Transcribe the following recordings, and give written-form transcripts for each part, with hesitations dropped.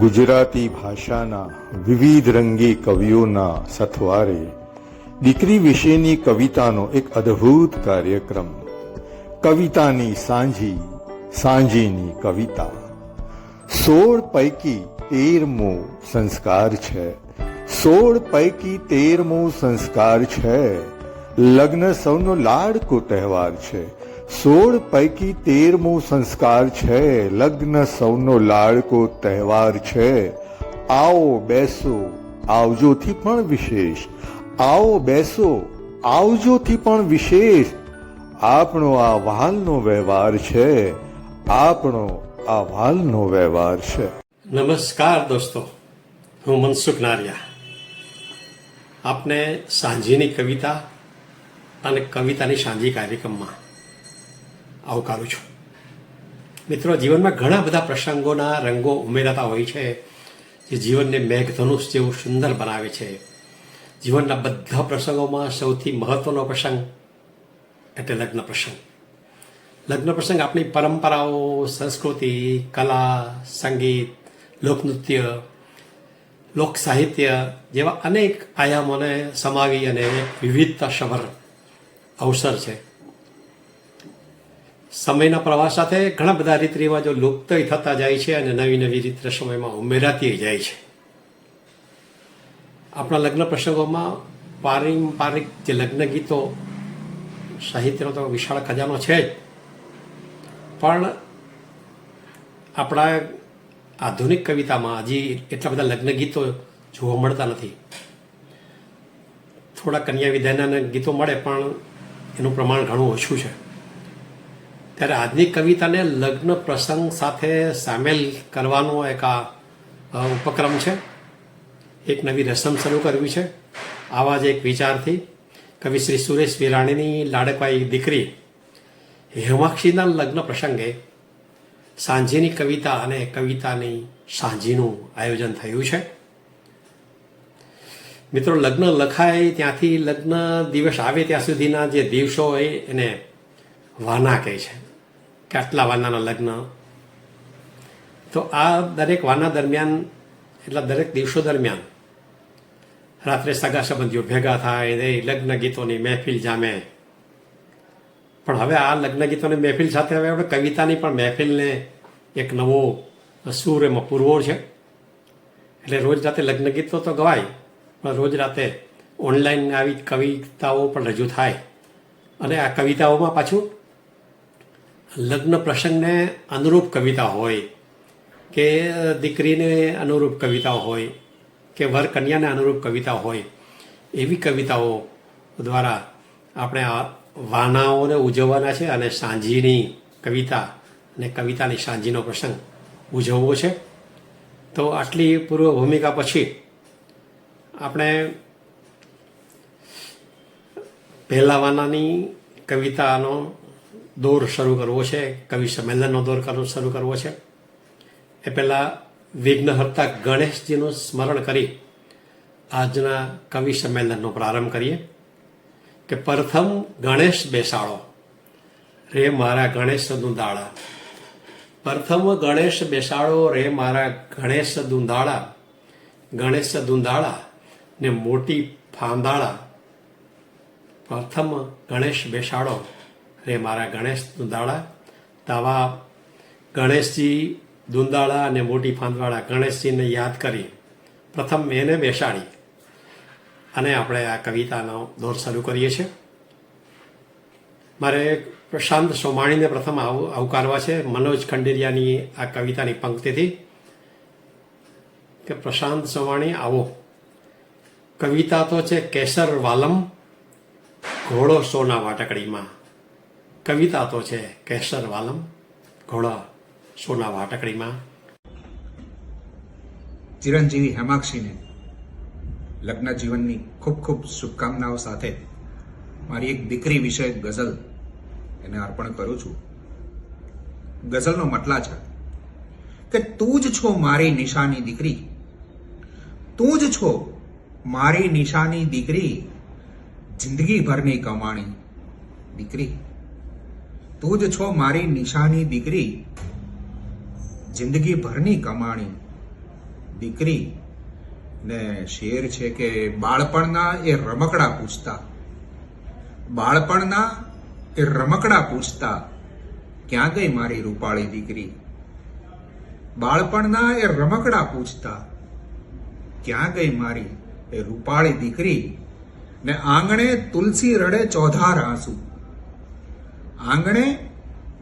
ગુજરાતી ભાષાના વિવિધ રંગી કવિઓના સથવારે દીકરી વિશેની કવિતાનો એક અદ્ભુત કાર્યક્રમ. કવિતાની સાંજી, સાંજીની કવિતા. 16 પૈકી 13મો સંસ્કાર છે. 16 પૈકી 13મો સંસ્કાર છે. લગ્ન સૌનો લાડકો તહેવાર છે. 16 પૈકી 13મો સંસ્કાર છે. લગ્ન સૌનો લાડકો તહેવાર છે. આવો બેસો આવજોથી પણ વિશેષ. આવો બેસો આવજોથી પણ વિશેષ. આપણો આ વહાલનો વ્યવહાર છે. આપણો આ વહાલનો વ્યવહાર છે. નમસ્કાર દોસ્તો, હું મનસુખ નારિયા આપને સાંજીની કવિતા અને કવિતાની સાંજી કાર્યક્રમમાં આવકારું છું. મિત્રો, જીવનમાં ઘણા બધા પ્રસંગોના રંગો ઉમેરાતા હોય છે જે જીવનને મેઘધનુષ જેવું સુંદર બનાવે છે. જીવનના બધા પ્રસંગોમાં સૌથી મહત્વનો પ્રસંગ એટલે લગ્ન પ્રસંગ. લગ્ન પ્રસંગ આપણી પરંપરાઓ, સંસ્કૃતિ, કલા, સંગીત, લોકનૃત્ય, લોક સાહિત્ય જેવા અનેક આયામોને સમાવી અને વિવિધતાસભર અવસર છે. સમયના પ્રવાસ સાથે ઘણા બધા રીત રિવાજો લુપ્ત થતા જાય છે અને નવી નવી રીત રસમોમાં ઉમેરાતી જાય છે. આપણા લગ્ન પ્રસંગોમાં પારંપરિક જે લગ્ન ગીતો સાહિત્યનો તો વિશાળ ખજાનો છે જ, પણ આપણા આધુનિક કવિતામાં હજી એટલા બધા લગ્ન ગીતો જોવા મળતા નથી. થોડા કન્યા વિદાયના ગીતો મળે પણ એનું પ્રમાણ ઘણું ઓછું છે. ત્યારે આજની કવિતાને લગ્ન પ્રસંગ સાથે સામેલ કરવાનો એક આ ઉપક્રમ છે. એક નવી રસમ શરૂ કરવી છે. આવા જ એક વિચારથી કવિ શ્રી સુરેશ વિરાણીની લાડકવાઈ દીકરી હેમાક્ષીના લગ્ન પ્રસંગે સાંજીની કવિતા અને કવિતાની સાંજીનું આયોજન થયું છે. મિત્રો, લગ્ન લખાય ત્યાંથી લગ્ન દિવસ આવે ત્યાં સુધીના જે દિવસો હોય એને વાના કહે છે કે આટલા વાનાના લગ્ન. તો આ દરેક વાના દરમિયાન, એટલા દરેક દિવસો દરમિયાન રાત્રે સગા સંબંધીઓ ભેગા થાય, એ લગ્ન ગીતોની મહેફિલ જામે. પણ હવે આ લગ્ન ગીતોની મહેફિલ સાથે હવે આપણે કવિતાની પણ મહેફિલને એક નવો સૂર એમાં પૂરવો છે. એટલે રોજ રાતે લગ્ન ગીતો તો ગવાય, પણ રોજ રાતે ઓનલાઈન આવી કવિતાઓ પણ રજૂ થાય. અને આ કવિતાઓમાં પાછું લગ્ન પ્રસંગને અનુરૂપ કવિતા હોય કે દીકરીને અનુરૂપ કવિતાઓ હોય કે વર કન્યાને અનુરૂપ કવિતાઓ હોય, એવી કવિતાઓ દ્વારા આપણે આ વાનાઓને ઉજવવાના છે અને સાંજીની કવિતા અને કવિતાની સાંજીનો પ્રસંગ ઉજવવો છે. તો આટલી પૂર્વ ભૂમિકા પછી આપણે પહેલા વાનાની કવિતાનો દોર શરૂ કરવો છે, કવિ સંમેલનનો દોર શરૂ કરવો છે. એ પહેલાં વિઘ્નહર્તા ગણેશજીનું સ્મરણ કરી આજના કવિ સંમેલનનો પ્રારંભ કરીએ કે પ્રથમ ગણેશ બેસાડો રે મારા ગણેશ દુંદાળા. પ્રથમ ગણેશ બેસાડો રે મારા ગણેશ દુંદાળા. ગણેશ દુંદાળા ને મોટી ફાંદાળા. પ્રથમ ગણેશ બેસાડો રે મારા ગણેશ દુંદાળા. તાવા ગણેશજી દુંદાળા અને મોટી ફાંદવાળા ગણેશજીને યાદ કરી પ્રથમ એને બેસાડી અને આપણે આ કવિતાનો દોર શરૂ કરીએ છીએ. મારે પ્રશાંત સોમાણીને પ્રથમ આવકારવા છે મનોજ ખંડેરિયાની આ કવિતાની પંક્તિથી કે પ્રશાંત સોમાણી આવો. કવિતા તો છે કેસર વાલમ ઘોડો સોના વાટકડીમાં. કવિતા તો છે કેસર વાલમ ઘોડો સોના વાટકડીમાં. ચિરંજીવી હેમાક્ષીને લગ્ન જીવનની ખૂબ ખૂબ શુભકામનાઓ સાથે મારી એક દીકરી વિશે ગઝલ એને અર્પણ કરું છું. ગઝલનો મતલા છે કે તું જ છો મારી નિશાની દીકરી. તું જ છો મારી નિશાની દીકરી. જિંદગીભરની કમાણી દીકરી. તું જ છો મારી નિશાની દીકરી. જિંદગી ભરની કમાણી દીકરી ને શેર છે કે બાળપણના એ રમકડા પૂછતા, બાળપણના એ રમકડા પૂછતા, ક્યાં ગઈ મારી રૂપાળી દીકરી? બાળપણના એ રમકડા પૂછતા, ક્યાં ગઈ મારી એ રૂપાળી દીકરી? ને આંગણે તુલસી રડે ચોધાર આંસુ, આંગણે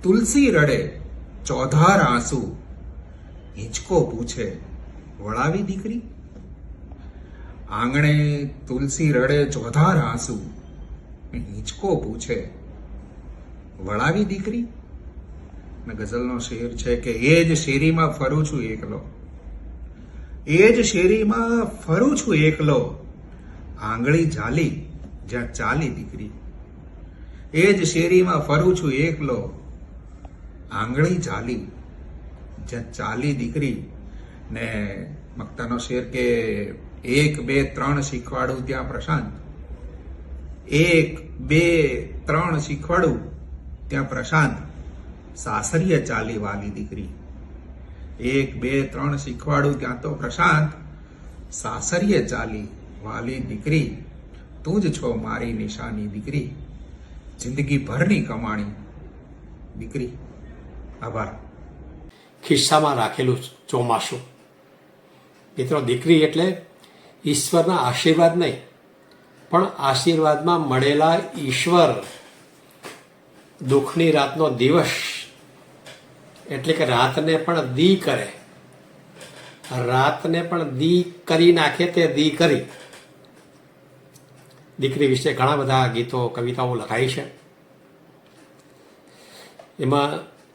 તુલસી રડે ચોધાર આંસુ, હિંચકો પૂછે વળાવી દીકરી? આંગણે તુલસી રડે ચોધાર આંસુ, હિંચકો પૂછે વળાવી દીકરી? ને ગઝલનો શેર છે કે એ જ શેરીમાં ફરું છું એકલો, એ જ શેરીમાં ફરું છું એકલો, આંગળી ઝાલી જ્યાં ચાલી દીકરી. એ જ શેરીમાં ફરું છું એકલો, આંગળી ઝાલી જ્યાં ચાલી દીકરી. ને મક્તાનો શેર કે 1 2 3 શીખવાડું ત્યાં પ્રશાંત, 1 2 3 શીખવાડું ત્યાં પ્રશાંત, સાસરીએ ચાલી વાલી દીકરી. 1 2 3 શીખવાડું ત્યાં તો પ્રશાંત, સાસરીએ ચાલી વાલી દીકરી. તું જ છો મારી નિશાની દીકરી, જિંદગી ભરની કમાણી દીકરી. આભાર. ખિસ્સામાં રાખેલું ચોમાસું. મિત્રો, દીકરી એટલે ઈશ્વરના આશીર્વાદ નહીં, પણ આશીર્વાદમાં મળેલા ઈશ્વર. દુઃખની રાતનો દિવસ એટલે કે રાતને પણ દી કરે, રાતને પણ દી કરી નાખે તે દી કરી. દીકરી વિશે ઘણા બધા ગીતો કવિતાઓ લખાઈ છે. એમાં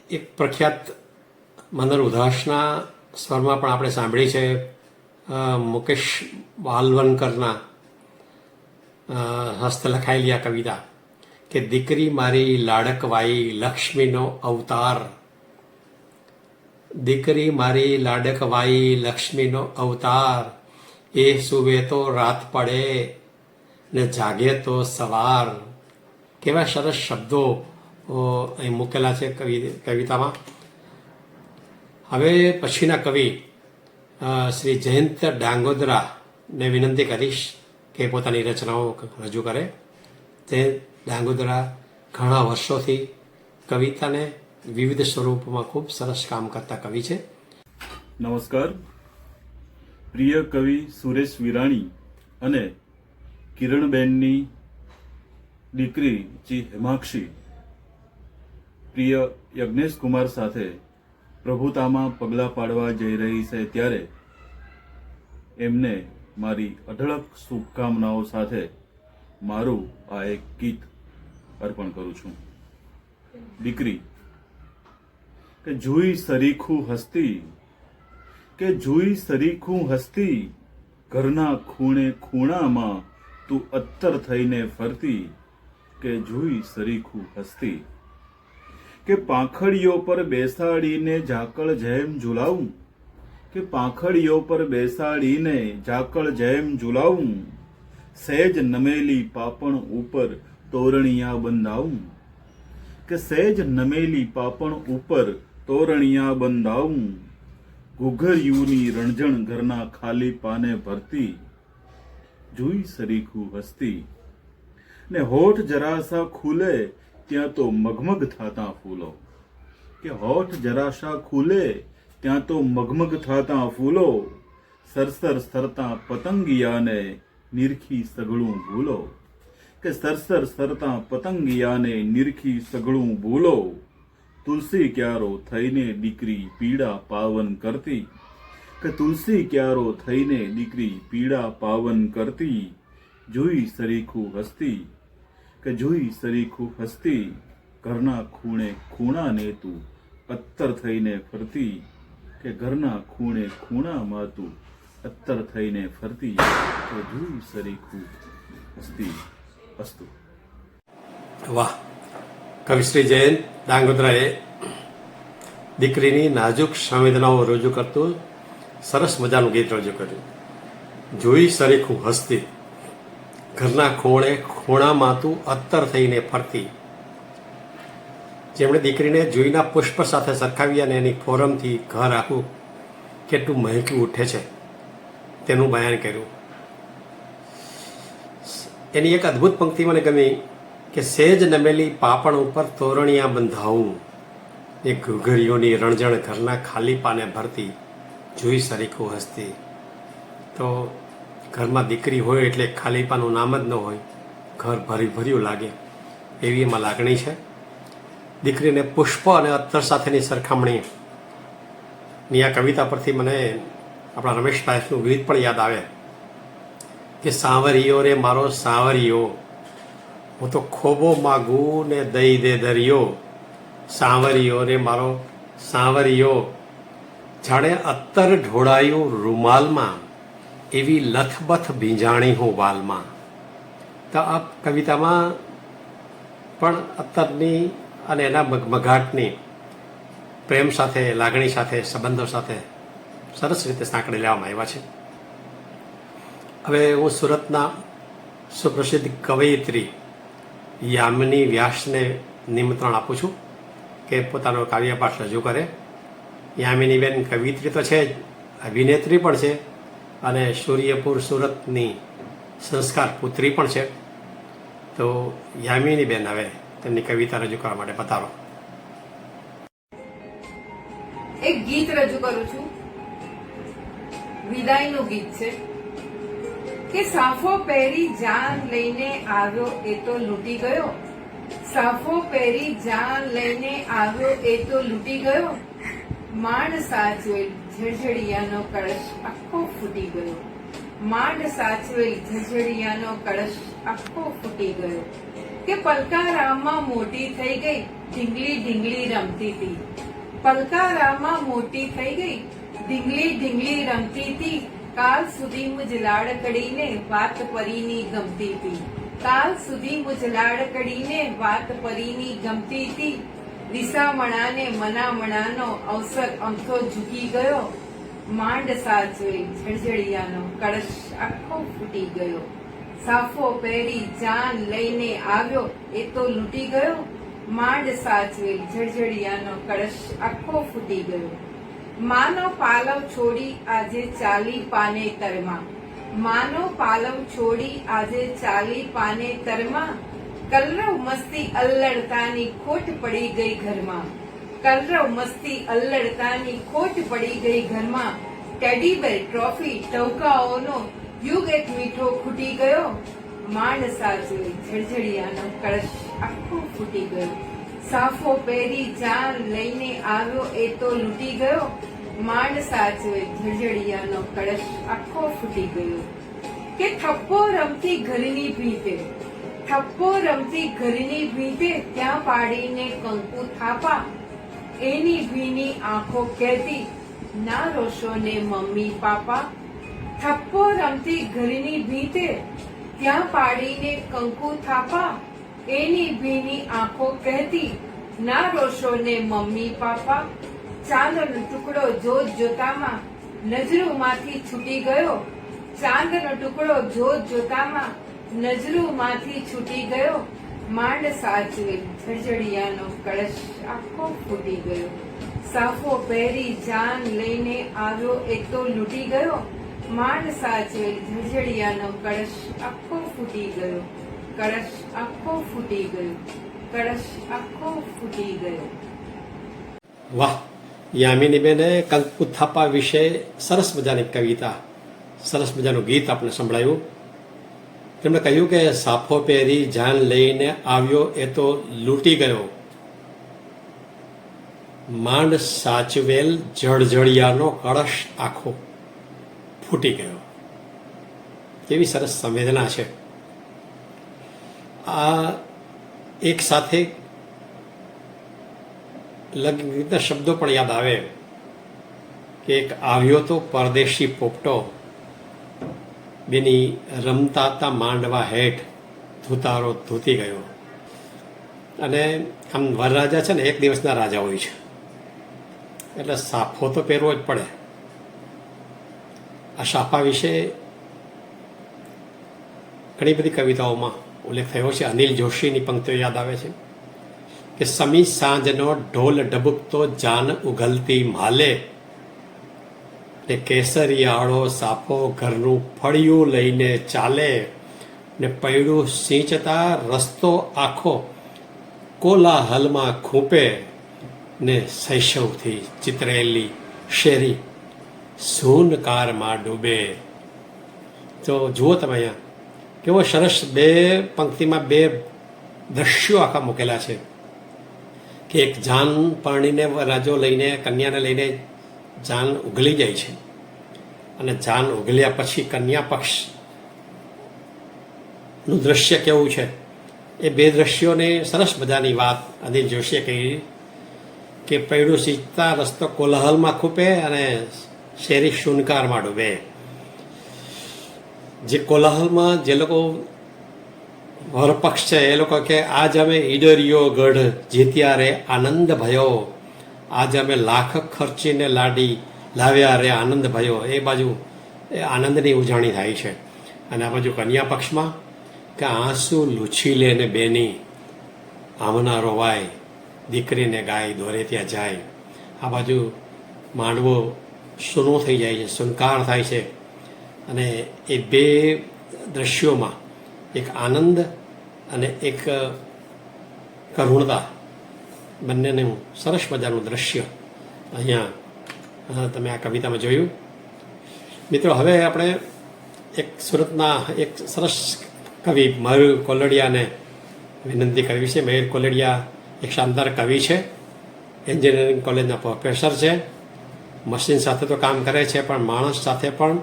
એક પ્રખ્યાત મનર ઉદાસના સ્વરમાં પણ આપણે સાંભળી છે, મુકેશ વાલવનકરના હસ્ત લખાયેલી આ કવિતા કે દીકરી મારી લાડકવાઈ લક્ષ્મીનો અવતાર, દીકરી મારી લાડકવાઈ લક્ષ્મીનો અવતાર, એ સૂવે તો રાત પડે ને જાગે તો સવાર. કેવા સરસ શબ્દો અહીં મૂકેલા છે કવિતામાં. હવે પછીના કવિ શ્રી જયંત ડાંગોદરાને વિનંતી કરીશ કે પોતાની રચનાઓ રજૂ કરે. જયંત ડાંગોદરા ઘણા વર્ષોથી કવિતાને વિવિધ સ્વરૂપમાં ખૂબ સરસ કામ કરતા કવિ છે. નમસ્કાર. પ્રિય કવિ સુરેશ વિરાણી અને કિરણબેનની દીકરી જી હેમાક્ષી પ્રિય યજ્ઞેશ કુમાર સાથે પ્રભુતામાં પગલાં પાડવા જઈ રહી છે, ત્યારે એમને મારી અઢળક શુભકામનાઓ સાથે મારું આ એક ગીત અર્પણ કરું છું. દીકરી કે જોઈ સરીખું હસ્તી, કે જોઈ સરીખું હસ્તી, ઘરના ખૂણે ખૂણામાં તું અત્તર થઈને ફરતી, કે જોઈ સરીખું હસ્તી. કે પાંખડીઓ પર બેસાડીને ઝાકળ જેમ ઝુલાવું, કે પાંખડીઓ પર બેસાડીને ઝાકળ જેમ ઝુલાવું, સહેજ નમેલી પાપણ ઉપર તોરણિયા બંધાવું, કે સહેજ નમેલી પાપણ ઉપર તોરણિયા બંધાવું, ઘૂઘરિયુંની રણજણ ઘરના ખાલી પાને ભરતી, જોઈ સરીખું હસ્તી. ને હોઠ જરાસા ખુલે ત્યાં તો મગમગ થાતા ફૂલો, કે હોઠ જરાસા ખુલે ત્યાં તો મગમગ થાતા ફૂલો, સરસર સરતા પતંગિયાને નિરખી સઘળું ભૂલો, કે સરસર સરતા પતંગિયાને નિરખી સઘળું ભૂલો. તુલસી ક્યારો થઈને દીકરી પીડા પાવન કરતી, કે તુલસી ક્યારો થઈને દીકરી પીડા પાવન કરતી, જોઈ સરીખું હસ્તી, કે જોઈ સરીખું હસ્તી, ઘરના ખૂણે ખૂણાને તું અત્તર થઈને ફરતી, કે ઘરના ખૂણે ખૂણામાં તું અત્તર થઈને ફરતી, કે જોઈ સરીખું હસ્તી. અસ્તુ. વાહ! કવિશ્રી જયંત ડાંગોદરાએ દીકરીની નાજુક સંવેદનાઓ રજૂ કરતું સરસ મજાનું ગીત રજૂ કર્યું. જોઈ સરીખું હસ્તી, ઘરના ખૂણે ખૂણામાં તું અત્તર થઈને ફરતી. જેમણે દીકરીને જુઈના પુષ્પ સાથે સરખાવી અને એની ફોરમથી ઘર આખું કેટલું મહેકી ઉઠે છે તેનું બયાન કર્યું. એની એક અદ્ભુત પંક્તિ મને ગમી કે સેજ નમેલી પાપણ ઉપર તોરણિયા બંધાવું, એ ઘૂઘરીઓની રણજણ ઘરના ખાલી પાને ભરતી, જોઈ સરીખું હસતી. તો ઘરમાં દીકરી હોય એટલે ખાલી પાનું નામ જ ન હોય, ઘર ભર્યું લાગે, એવી એમાં લાગણી છે. દીકરીને પુષ્પ અને અત્તર સાથેની સરખામણી ની આ કવિતા પરથી મને આપણા રમેશભાઈનું ગીત પણ યાદ આવે કે સાવરિયો રે મારો સાવરિયો, હું તો ખોબો માગું ને દઈ દે દરિયો. સાવરિયો રે મારો સાવરિયો, જાણે અત્તર ઢોળાયું રૂમાલમાં, એવી લથબથ ભીંજાણી હું વાલમાં. તો આ કવિતામાં પણ અત્તરની અને એના મઘાટની પ્રેમ સાથે, લાગણી સાથે, સંબંધો સાથે સરસ રીતે સાંકળી લેવામાં આવ્યા છે. હવે હું સુરતના સુપ્રસિદ્ધ કવયિત્રી યામિની વ્યાસને નિમંત્રણ આપું છું કે પોતાનો કાવ્યપાઠ રજૂ કરે. યામિનીબેન કવિત્રી તો છે જ, અભિનેત્રી પણ છે અને સૂર્યપુર સુરતની સંસ્કાર પુત્રી પણ છે. તો યામિનીબેન હવે તેમની કવિતા રજૂ કરવા માટે પધારો. એક ગીત રજૂ કરું છું, વિદાયનું ગીત છે કે સાફો પહેરી જાન લઈને આવ્યો એ તો લૂંટી ગયો. સાફો પહેરી જાન લઈને આવ્યો એ તો લૂંટી ગયો. માંડ સાચવેલ ઝળઝળિયાનો કળશ આખો ફૂટી ગયો. માંડ સાચવેલ ઝળઝળિયાનો કળશ આખો ફૂટી ગયો. કે પલકારામાં મોટી થઈ ગઈ, ઢીંગલી ઢીંગલી રમતી હતી. પલકારામાં મોટી થઈ ગઈ, ઢીંગલી ઢીંગલી રમતી હતી. કાલ સુધી મુજ લાડકડીને વાત પરીની ગમતી હતી. કાલ સુધી મુજ લાડકડીને વાત પરીની ગમતી હતી. દિશામણાને મનામણાનો અવસર અમથો ઝૂકી ગયો. માંડ સાચવે ઝળઝળિયાનો કળશ આખો ફૂટી ગયો. સાફો પહેરી જાન લઈને આવ્યો એ તો લૂંટી ગયો. માંડ સાચવેલ ઝળઝળિયાનો કળશ આખો ફૂટી ગયો. માનો પાલવ છોડી આજે ચાલી પાને તરમાં. માનો પાલવ છોડી આજે ચાલી પાને તરમાં. કલરવ મસ્તી અલ્લડતાની ખોટ પડી ગઈ ઘરમાં. કલરવ મસ્તી અલ્લડતાની ખોટ પડી ગઈ ઘરમાં. ટેડીબેર ટ્રોફી ટવકાઓનો યુગ એક મીઠો ખૂટી ગયો. માંડ સાચવે ઝળઝળિયાનો કળશ આખો ફૂટી ગયો. સાફો પહેરી જાન લઈને આવ્યો એ તો લૂંટી ગયો. માંડ સાચવે ઝળઝળિયાનો કળશ આખો ફૂટી ગયો. કે થપ્પો રમતી ઘરની ભીતે, થપ્પો રમતી ઘરની ભીતે, ત્યાં પાડીને કંકુ થાપા. એની ભીની આંખો કહેતી, ના રોશો ને મમ્મી પાપા. થપ્પો રમતી ઘરની ભીતે, ત્યાં પાડીને કંકુ થાપા. એની ભીની આંખો કહેતી, ના રોશો ને મમ્મી પાપા. ચાંદનો ટુકડો જોત જોતામાં નજરોમાંથી છૂટી ગયો. ચાંદનો ટુકડો જોત જોતામાં નજરોમાંથી છૂટી ગયો. માંડ સાચવેલ ઝળઝળિયાનો કળશ આખો ફૂટી ગયો. સાફો પહેરી જાન લઈને આવ્યો એ તો લૂંટી ગયો. માંડ સાચવેલ ઝળઝળિયાનો કળશ આખો ફૂટી ગયો. કળશ આખો ફૂટી ગયો. કળશ આખો ફૂટી ગયો. વાહ! યામિનીબેને કંકુ થાપા વિશે સરસ મજાની કવિતા, સરસ મજાનું ગીત આપણે સંભળાયું. તેમણે કહ્યું કે સાફો પહેરી જાન લઈને આવ્યો એ તો લૂંટી ગયો. માંડ સાચવેલ જળજળિયાનો કળશ આખો ફૂટી ગયો. કેવી સરસ સંવેદના છે. આ એક સાથે લગ્નના શબ્દો પણ યાદ આવે કે એક આવ્યો તો પરદેશી પોપટો, બેની રમતા હતા માંડવા હેઠ, ધૂતારો ધૂતી ગયો. અને આમ વરરાજા છે ને એક દિવસના રાજા હોય છે, એટલે સાફો તો પહેરવો જ પડે. આ સાફા વિશે ઘણી બધી કવિતાઓમાં ઉલ્લેખ થયો છે. અનિલ જોશીની પંક્તિઓ યાદ આવે છે કે સમી સાંજનો ઢોલ ડબુકતો જાન ઉઘલતી માલે, ને કેસરિયાળો સાફો ઘરનું ફળિયું લઈને ચાલે ને પૈડું સિંચતા રસ્તો આખો કોલાહલમાં ખૂંપે ને શૈશવથી ચિતરેલી શેરી સૂનકારમાં ડૂબે. તો જુઓ તમે અહીંયા કેવો સરસ બે પંક્તિમાં બે દ્રશ્યો આખા મૂકેલા છે કે એક જાન પરણીને રાજો લઈને કન્યાને લઈને જાન ઉગલી જાય છે અને જાન ઉગલ્યા પછી કન્યા પક્ષનું દ્રશ્ય કેવું છે. એ બે દ્રશ્યોની સરસ મજાની વાત અનિલ જોશીએ કહી કે પૈડું સિંચતા રસ્તો કોલાહલમાં ખૂપે અને શેરી શૂનકારમાં ડૂબે. જે કોલાહલમાં જે લોકો વરપક્ષ છે એ લોકો કે આજ અમે ઈડરિયો ગઢ જીત્યા રે આનંદ ભયો, આજ અમે લાખ ખર્ચીને લાવ્યા રે આનંદ ભયો. એ બાજુ એ આનંદની ઉજાણી થાય છે. અને આ બાજુ કન્યા પક્ષમાં કે આંસુ લૂછી લે ને બેની આમના રોવાય, દીકરીને ગાય દોરે ત્યાં જાય. આ બાજુ માંડવો સૂનો થઈ જાય છે, સુનકાર થાય છે. અને એ બે દ્રશ્યોમાં એક આનંદ અને એક કરુણતા બંનેનું સરસ મજાનું દ્રશ્ય અહીંયા તમે આ કવિતામાં જોયું. મિત્રો હવે આપણે એક સુરતના એક સરસ કવિ મયુર કોલડિયાને વિનંતી કરવી છે. મયુર કોલડિયા એક શાનદાર કવિ છે, એન્જિનિયરિંગ કોલેજના પ્રોફેસર છે, મશીન સાથે તો કામ કરે છે પણ માણસ સાથે પણ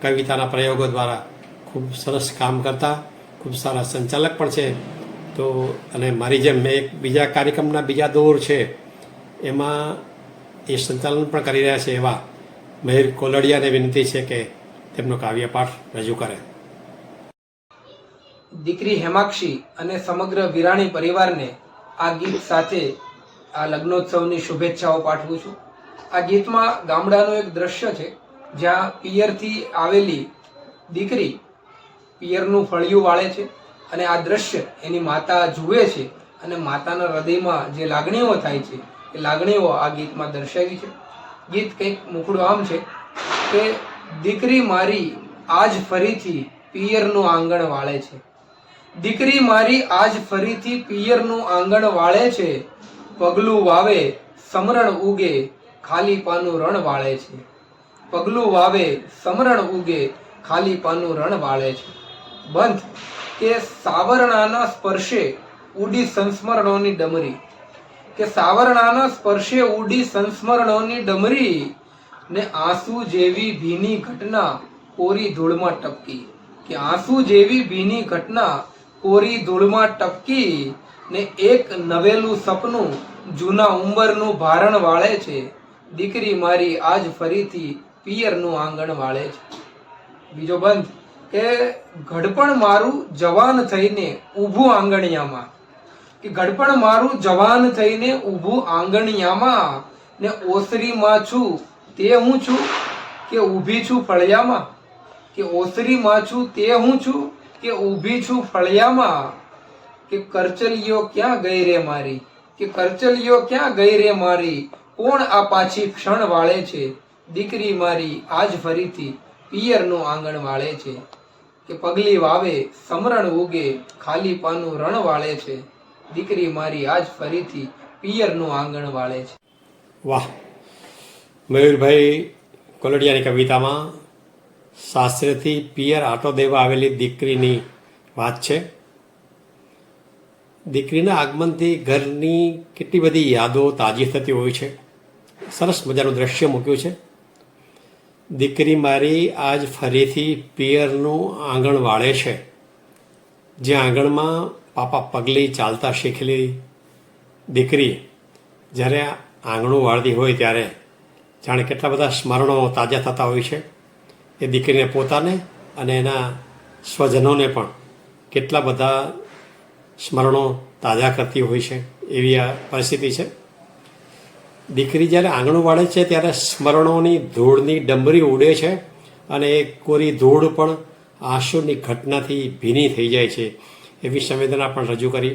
કવિતાના પ્રયોગો દ્વારા ખૂબ સરસ કામ કરતા ખૂબ સારા સંચાલક પણ છે. તો અને મારી જેમ મેં એક બીજા કાર્યક્રમના બીજા દોર છે એમાં એ સંચાલન પણ કરી રહ્યા છે એવા મયુર કોલડિયાને વિનંતી છે કે તેમનો કાવ્યપાઠ રજૂ કરે. દીકરી હેમાક્ષી અને સમગ્ર વિરાણી પરિવારને આ ગીત સાથે આ લગ્નોત્સવની શુભેચ્છાઓ પાઠવું છું. આ ગીતમાં ગામડાનું એક દ્રશ્ય છે જ્યાં પિયરથી આવેલી દીકરી પિયરનું ફળિયું વાળે છે અને આ દ્રશ્ય એની માતા જુએ છે અને માતાના હૃદયમાં જે લાગણીઓ થાય છે એ લાગણીઓ આ ગીતમાં દર્શાવી છે. ગીત કંઈક મુખડું આમ છે કે દીકરી મારી આજ ફરીથી પિયરનું આંગણ વાળે છે, દીકરી મારી આજ ફરીથી પિયરનું આંગણ વાળે છે, પગલું વાવે સમરણ ઉગે ખાલી પાનું રણ વાળે છે, પગલું વાવે સમરણ ઉગે ખાલી પાનું રણ વાળે છે. બંધ કે સાવરણાના સ્પર્શે ઉડી સંસ્મરણોની ડમરી, કે સાવરણાના સ્પર્શે ઉડી સંસ્મરણોની ડમરી ને આંસુ જેવી ભીની ઘટના કોરી ધૂળમાં ટપકી, કે આંસુ જેવી ભીની ઘટના કોરી ધૂળમાં ટપકી ને એક નવેલું સપનું જૂના ઉંબરનું ભારણ વાળે છે, દીકરી મારી આજ ફરીથી પિયરનું આંગણ વાળે છે. બીજો બંધ કે ઘડપણ મારું જવાન થઈને ઊભું આંગણિયામાં, કે ઘડપણ મારું જવાન થઈને ઊભું આંગણિયામાં ને ઓસરીમાં છું તે હું છું કે ઊભી છું ફળિયામાં, કે ઓસરીમાં છું તે હું છું કે ઊભી છું ફળિયામાં, કે કરચલીઓ ક્યાં ગઈ રે મારી, કે કરચલીઓ ક્યાં ગઈ રે મારી, કોણ આ પાછી ક્ષણ વાળે છે, દીકરી મારી આજ ફરીથી પિયરનું આંગણ વાળે છે, કે પગલી વાવે સમરણ ઉગે ખાલી પાનું રણ વાળે છે, દીકરી મારી આજ ફરીથી પિયરનું આંગણ વાળે છે. વાહ! મયુરભાઈ કોલડિયાની કવિતામાં સાસરેથી પિયર આટો દેવા આવેલી દીકરીની વાત છે. દીકરીના આગમનથી ઘરની કેટલી બધી યાદો તાજી થતી હોય છે. સરસ મજાનું દ્રશ્ય મૂક્યું છે. દીકરી મારી આજ ફરીથી પિયરનું આંગણ વાળે છે. જે આંગણમાં પાપા પગલી ચાલતા શીખેલી દીકરી જ્યારે આંગણું વાળતી હોય ત્યારે જાણે કેટલા બધા સ્મરણો તાજા થતા હોય છે. એ દીકરીને પોતાને અને એના સ્વજનોને પણ કેટલા બધા સ્મરણો તાજા કરતી હોય છે એવી આ પરિસ્થિતિ છે. દીકરી જ્યારે આંગણું વાળે છે ત્યારે સ્મરણોની ધૂળની ડમરી ઉડે છે અને એ કોરી ધૂળ પણ આંસુની ઘટનાથી ભીની થઈ જાય છે એવી સંવેદના પણ રજૂ કરી.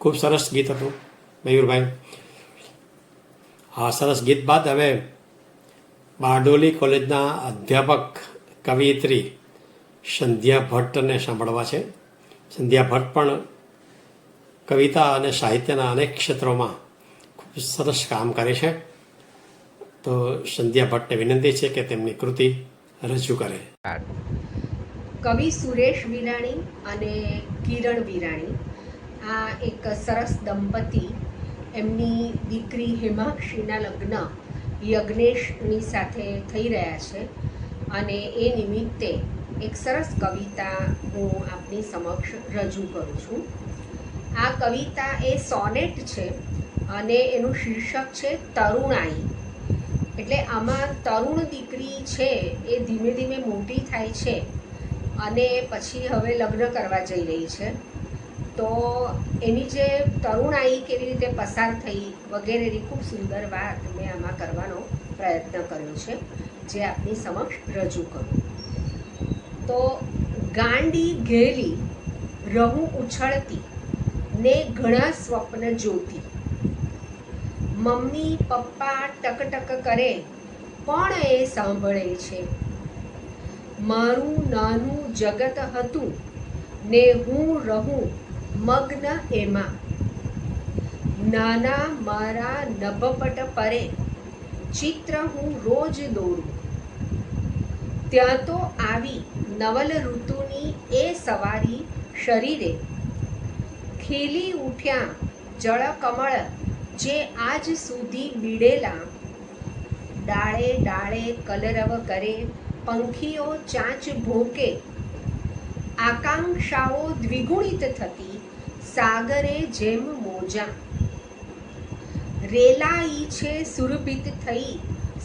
ખૂબ સરસ ગીત હતું મયુરભાઈ. આ સરસ ગીત બાદ હવે બારડોલી કોલેજના અધ્યાપક કવિયત્રી સંધ્યા ભટ્ટને સાંભળવા છે. સંધ્યા ભટ્ટ પણ કવિતા અને સાહિત્યના અનેક ક્ષેત્રોમાં ખૂબ સરસ કામ કરે છે. તો સંધ્યા ભટ્ટને વિનંતી છે કે તેમની કૃતિ રજૂ કરે. કવિ સુરેશ વિરાણી અને કિરણ વિરાણી આ એક સરસ દંપતી એમની દીકરી હેમાક્ષીના લગ્ન યજ્ઞેશની સાથે થઈ રહ્યા છે અને એ નિમિત્તે એક સરસ કવિતા હું આપની સમક્ષ રજૂ કરું છું. આ કવિતા એ સોનેટ છે અને એનું શીર્ષક છે તરુણાઈ. એટલે આમાં તરુણ દીકરી છે એ ધીમે ધીમે મોટી થાય છે અને પછી હવે લગ્ન કરવા જઈ રહી છે. તો એની જે તરુણાઈ કેવી રીતે પસાર થઈ વગેરેની ખૂબ સુંદર વાત મેં આમાં કરવાનો પ્રયત્ન કર્યો છે, જે આપની સમક્ષ રજૂ કરું. તો ગાંડી ઘેલી રહું ઉછળતી ને ઘણા સ્વપ્ન જોતી, મમ્મી પપ્પા ટકટક કરે પણ એ સાંભળે છે. મારું નાનું જગત હતું ને હું રહું મગ્ન એમાં. નાના મારા નભપટ પરે ચિત્ર હું રોજ દોરું. ત્યાં તો આવી નવલ ઋતુની એ સવારી શરીરે, ખીલી ઉઠ્યા જળ કમળ જે આજ સુધી બીડેલા. ડાળે ડાળે કલરવ કરે પંખીઓ ચાંચ ભોકે, આકાંક્ષાઓ દ્વિગુણિત થતી સાગરે જેમ મોજા. રેલાઈ છે સુરભિત થઈ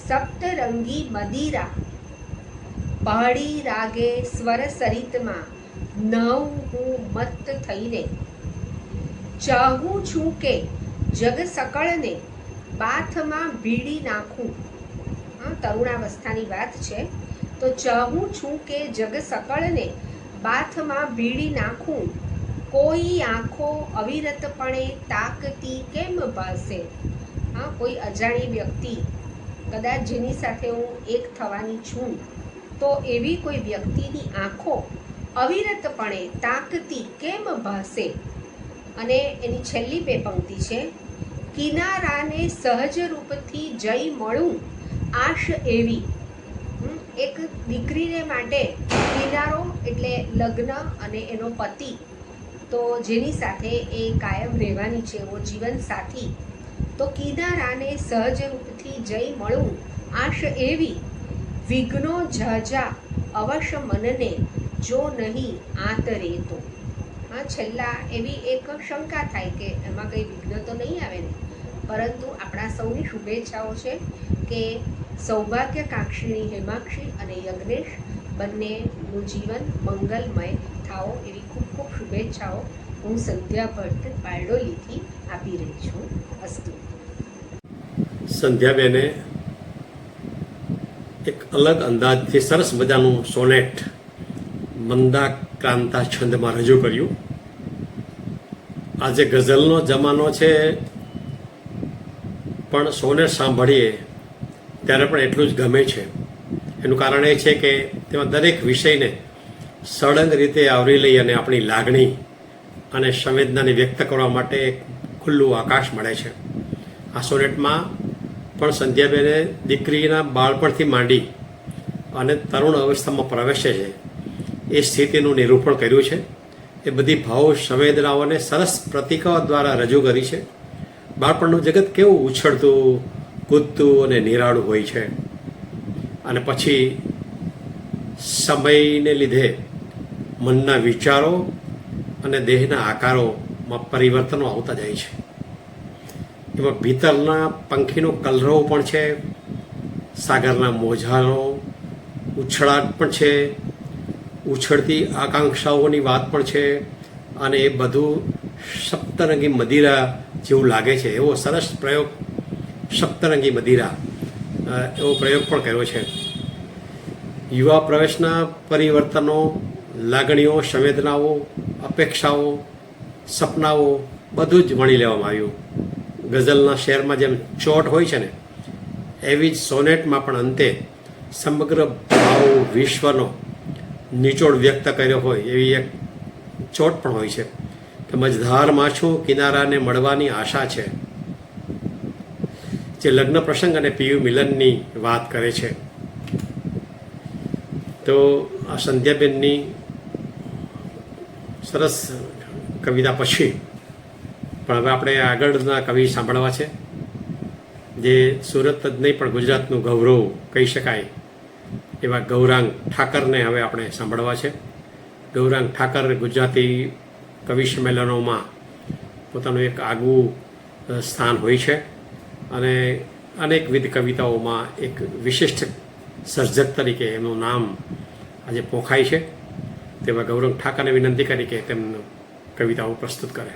સપ્તરંગી મદિરા, પહાડી રાગે સ્વર સરિતમાં નવ હું મત્ત થઈને. ચાહું છું કે જગ સકળને બાથમાં ભીડી નાખું. તરુણાવસ્થાની વાત છે. તો ચાહું છું કે જગ સકળને બાથમાં ભીડી નાખું, કોઈ આંખો અવિરતપણે તાકતી કેમ ભાસે. કોઈ અજાણી વ્યક્તિ કદાચ જેની સાથે હું એક થવાની છું, તો એવી કોઈ વ્યક્તિની આંખો અવિરતપણે તાકતી કેમ ભાસે. અને એની છેલ્લી બે પંક્તિ છે, કિનારાને સહજ રૂપથી જઈ મળું આશ એવી. એક દીકરીને માટે કિનારો એટલે લગ્ન અને એનો પતિ, તો જેની સાથે એ કાયમ રહેવાની છે, એવો જીવન સાથી. તો કિનારાને સહજ રૂપથી જઈ મળું આશ એવી, વિઘ્નો ઝાઝા અવશ્ય મનને જો નહીં આતરે તો. છેલ્લા એવી એક શંકા થાય કે એમાં કંઈ વિઘ્ન તો નહીં આવે ને, પરંતુ આપણા સૌની શુભેચ્છાઓ છે કે સૌભાગ્યકાંક્ષીણી હેમાક્ષી અને યજ્ઞેશ બંનેનું જીવન મંગલમય થાઓ એવી ખૂબ ખૂબ શુભેચ્છાઓ હું સંધ્યા ભટ્ટ બારડોલીથી આપી રહી છું. અસ્તુ. સંધ્યાબેને એક અલગ અંદાજથી સરસ મજાનું સોનેટ મંદાક્રાંતા છંદમાં રજૂ કર્યું. આજે ગઝલનો જમાનો છે, પણ સોનેટ સાંભળીએ ત્યારે પણ એટલું જ ગમે છે. એનું કારણ એ છે કે તેમાં દરેક વિષયને સળંગ રીતે આવરી લઈ અને આપણી લાગણી અને સંવેદનાને વ્યક્ત કરવા માટે એક ખુલ્લું આકાશ મળે છે. આ સોનેટમાં પણ સંધ્યાબેને દીકરીના બાળપણથી માંડી અને તરુણ અવસ્થામાં પ્રવેશે છે એ સ્થિતિનું નિરૂપણ કર્યું છે. એ બધી ભાવ સંવેદનાઓને સરસ પ્રતીકો દ્વારા રજૂ કરી છે. બાળપણનું જગત કેવું ઉછળતું કૂદતું અને નિરાળું હોય છે, અને પછી સમયને લીધે મનના વિચારો અને દેહના આકારોમાં પરિવર્તનો આવતા જાય છે. એમાં ભીતરના પંખીનો કલરવ પણ છે, સાગરના મોજાનો ઉછળાટ પણ છે, ઉછળતી આકાંક્ષાઓની વાત પણ છે, અને એ બધું સપ્તરંગી મદિરા જેવું લાગે છે. એવો સરસ પ્રયોગ સપ્તરંગી મદિરા એવો પ્રયોગ પણ કર્યો છે. યુવા પ્રવેશના પરિવર્તનો, લાગણીઓ, સંવેદનાઓ, અપેક્ષાઓ, સપનાઓ બધું જ વણી લેવામાં આવ્યું. ગઝલના શેરમાં જેમ ચોટ હોય છે ને, એવી જ સોનેટમાં પણ અંતે સમગ્ર ભાવ વિશ્વનો નિચોડ વ્યક્ત કર્યો હોય એવી એક ચોટ પણ હોય છે કે મજધાર માછું કિનારાને મળવાની આશા છે, જે લગ્ન પ્રસંગ અને પિયુ મિલનની વાત કરે છે. તો આ સંધ્યાબેનની સરસ કવિતા પછી પણ હવે આપણે આગળના કવિ સાંભળવા છે, જે સુરત જ નહીં પણ ગુજરાતનું ગૌરવ કહી શકાય એવા ગૌરાંગ ઠાકરને હવે આપણે સાંભળવા છે. ગૌરાંગ ઠાકર ગુજરાતી કવિ સંમેલનોમાં પોતાનું એક આગવું સ્થાન હોય છે અને અનેકવિધ કવિતાઓમાં એક વિશિષ્ટ સર્જક તરીકે એમનું નામ આજે પોખાય છે. તેવા ગૌરાંગ ઠાકરને વિનંતી કરી કે તેમનું કવિતાઓ પ્રસ્તુત કરે.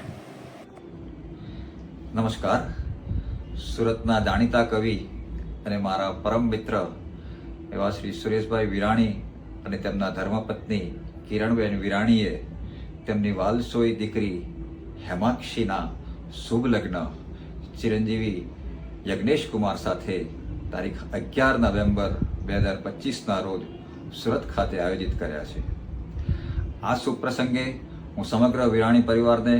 નમસ્કાર. સુરતના જાણીતા કવિ અને મારા પરમ મિત્ર એવા શ્રી સુરેશભાઈ વિરાણી અને તેમના ધર્મપત્ની કિરણબેન વિરાણીએ તેમની વાલસોઈ દીકરી હેમાક્ષીના શુભ લગ્ન ચિરંજીવી યજ્ઞેશ કુમાર સાથે તારીખ 11 નવેમ્બર 2025ના રોજ સુરત ખાતે આયોજિત કર્યા છે. આ શુભ પ્રસંગે હું સમગ્ર વિરાણી પરિવારને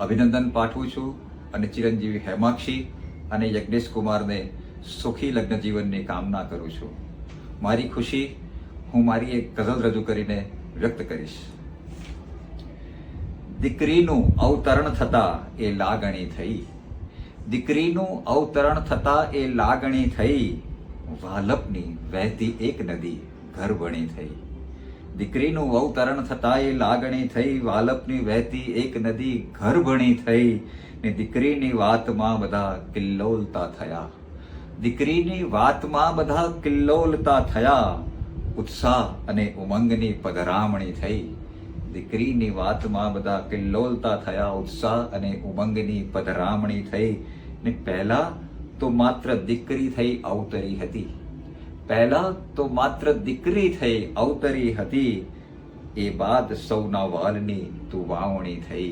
અભિનંદન પાઠવું છું અને ચિરંજીવી હેમાક્ષી અને યજ્ઞેશ કુમારને સુખી લગ્ન જીવનની કામના કરું છું. મારી ખુશી હું મારી એક ગઝલ રજૂ કરીને વ્યક્ત કરીશ. દીકરીનું અવતરણ થતા એ લાગણી થઈ, દીકરીનું અવતરણ થતા એ લાગણી થઈ, વાલપની વહેતી એક નદી ઘર બની થઈ. દીકરીનું અવતરણ થતા એ લાગણી થઈ, વાલપની વહેતી એક નદી ઘર બની થઈ, ને દીકરીની વાતમાં બધા કિલ્લોલતા થયા, દીકરીની વાતમાં બધા કિલ્લોલતા થયા, ઉત્સાહ અને ઉમંગની પધરામણી થઈ. દીકરીની વાતમાં બધા કિલ્લોલતા થયા, ઉત્સાહ અને ઉમંગની પધરામણી થઈ. ને પહેલા તો માત્ર દીકરી થઈ અવતરી હતી, પહેલા તો માત્ર દીકરી થઈ અવતરી હતી, એ બાદ સૌના વાલની તું વાવણી થઈ.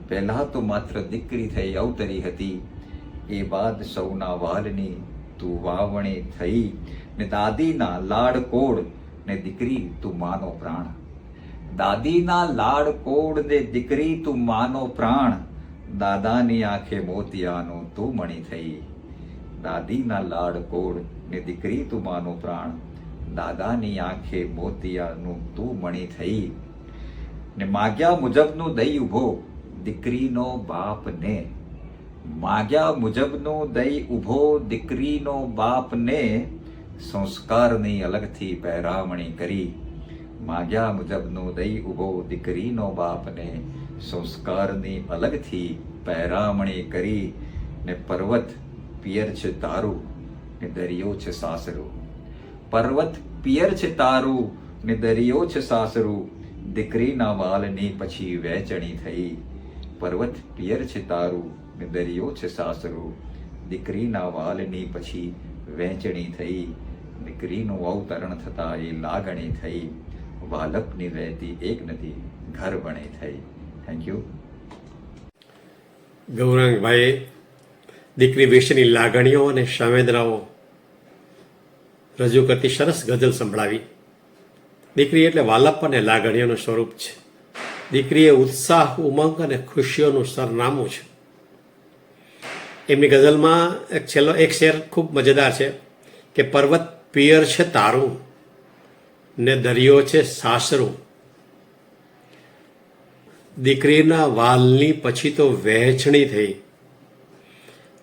પહેલા તો માત્ર દીકરી થઈ અવતરી હતી, એ બાદ સૌના વાલની તું વાવણી થઈ. ને દાદીના લાડકોડ ને દીકરી તું માનો પ્રાણ, દાદીના લાડકોડ ને દીકરી તું માનો પ્રાણ, દાદાની આંખે મોતિયાનું તું મણી થઈ. દાદીના લાડકોડ ને દીકરી તું માનો પ્રાણ, દાદાની આંખે મોતિયાનું તું મણી થઈ. ને માગ્યા મુજબનું દઈ ઉભો દીકરીનો બાપને, માગ્યા મુજબનું દઈ ઉભો દીકરીનો બાપને, સંસ્કારની અલગથી પહેરામણી કરી. માગ્યા મુજબનું દઈ ઉભો દીકરીનો બાપને, સંસ્કારની અલગથી પહેરામણી કરી. ને પર્વત પિયર છે તારું ને દરિયો છે સાસરું, પર્વત પિયર છે તારું ને દરિયો છે સાસરું, દીકરીના વાલની પછી વહેંચણી થઈ. પર્વત પિયર છે તારું ને દરિયો છે સાસરું, દીકરીના વાલની પછી વહેંચણી થઈ. દીકરીનું અવતરણ થતા એ લાગણી થઈ, વાલપની વહેતી એક નદી ઘર બની થઈ. Thank you. ગૌરાંગભાઈએ દીકરી વિશેની લાગણીઓ અને સંવેદનાઓ રજૂ કરતી સરસ ગઝલ સંભળાવી. દીકરી એટલે વાલપ અને લાગણીઓનું સ્વરૂપ છે. દીકરી એ ઉત્સાહ, ઉમંગ અને ખુશીઓનું સરનામું છે. એમની ગઝલમાં એક શેર ખૂબ મજેદાર છે કે પર્વત પિયર છે તારું ને દરિયો છે સાસરું, દીકરીના વાલની પછી તો વહેંચણી થઈ.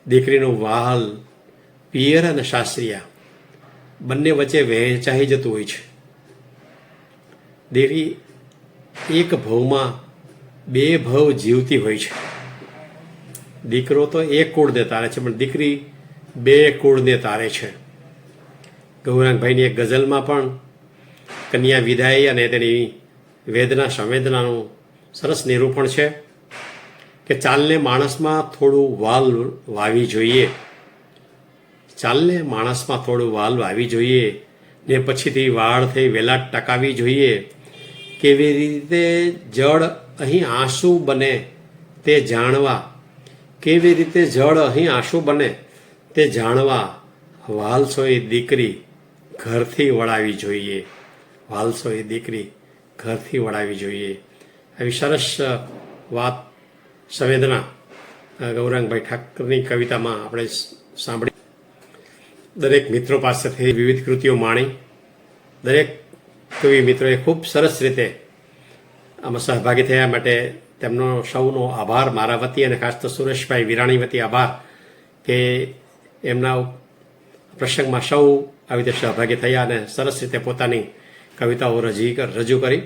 દીકરીનું વાલ પિયર અને સાસરિયા બંને વચ્ચે વહેંચાઈ જતું હોય છે. દીકરી એક ભવમાં બે ભવ જીવતી હોય છે. દીકરો તો એક કુળને તારે છે, પણ દીકરી બે કુળને તારે છે. ગૌરાંગભાઈની એક ગઝલમાં પણ કન્યા વિદાય અને તેની વેદના સંવેદનાનું સરસ નિરૂપણ છે કે ચાલને માણસમાં થોડું વાલ વાવી જોઈએ, ચાલને માણસમાં થોડું વાલ વાવી જોઈએ, ને પછીથી વાળ થઈ વેલા ટકાવી જોઈએ. કેવી રીતે જળ અહીં આંસુ બને તે જાણવા, કેવી રીતે જળ અહીં આંસુ બને તે જાણવા, વાલસો એ દીકરી ઘરથી વળાવી જોઈએ, વાલસો એ દીકરી ઘરથી વળાવી જોઈએ. આવી સરસ વાત સંવેદના ગૌરાંગભાઈ ઠાકરની કવિતામાં આપણે સાંભળી. દરેક મિત્રો પાસેથી વિવિધ કૃતિઓ માણી. દરેક કવિ મિત્રોએ ખૂબ સરસ રીતે આમાં સહભાગી થયા માટે તેમનો સૌનો આભાર મારા વતી અને ખાસ તો સુરેશભાઈ વિરાણી વતી આભાર કે એમના પ્રસંગમાં સૌ આવી રીતે સહભાગી થયા અને સરસ રીતે પોતાની કવિતાઓ રજૂ કરી.